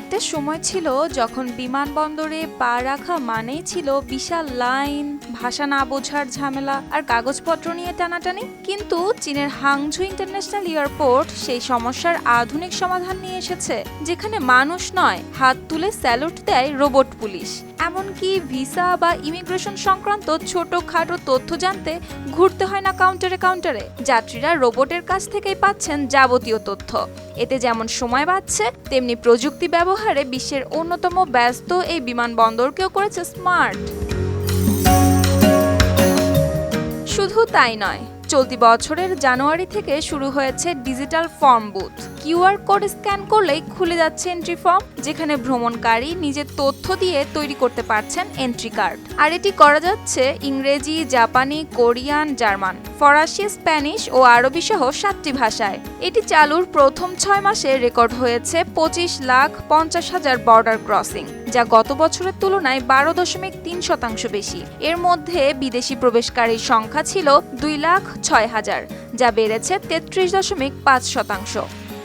একটা সময় ছিল যখন বিমানবন্দরে পা রাখা মানেই ছিল বিশাল লাইন, ভাষা না বোঝার ঝামেলা আর কাগজপত্র নিয়ে টানাটানি। কিন্তু চীনের হাংঝু ইন্টারন্যাশনাল এয়ারপোর্ট সেই সমস্যার আধুনিক সমাধান নিয়ে এসেছে, যেখানে মানুষ নয়, হাত তুলে স্যালুট দেয় রোবট পুলিশ। এমনকি ভিসা বা ইমিগ্রেশন সংক্রান্ত ছোটখাটো তথ্য জানতে ঘুরতে হয় না কাউন্টারে কাউন্টারে। যাত্রীরা রোবটের কাছ থেকেই পাচ্ছেন যাবতীয় তথ্য। এতে যেমন সময় বাঁচছে, তেমনি প্রযুক্তি ব্যবহারে বিশ্বের অন্যতম ব্যস্ত এই বিমানবন্দরকেও করেছে স্মার্ট। শুধু তাই নয়, চলতি বছরের জানুয়ারি থেকে শুরু হয়েছে digital form booth. QR code scan করলেই খুলে যাচ্ছে এন্ট্রি ফর্ম, যেখানে ভ্রমণকারী নিজের তথ্য দিয়ে তৈরি করতে পারছেন এন্ট্রি কার্ড। আর এটি করা যাচ্ছে ইংরেজি, জাপানি, কোরিয়ান, জার্মান, ফরাসি, স্প্যানিশ ও আরবি সহ 7টি ভাষায়। এটি চালুর প্রথম 6 মাসে রেকর্ড হয়েছে 25,50,000 বর্ডার ক্রসিং, যা গত বছরের তুলনায় 12.3% বেশি। এর মধ্যে বিদেশি প্রবেশকারীর সংখ্যা ছিল 2,06,000, যা বেড়েছে 33.5%।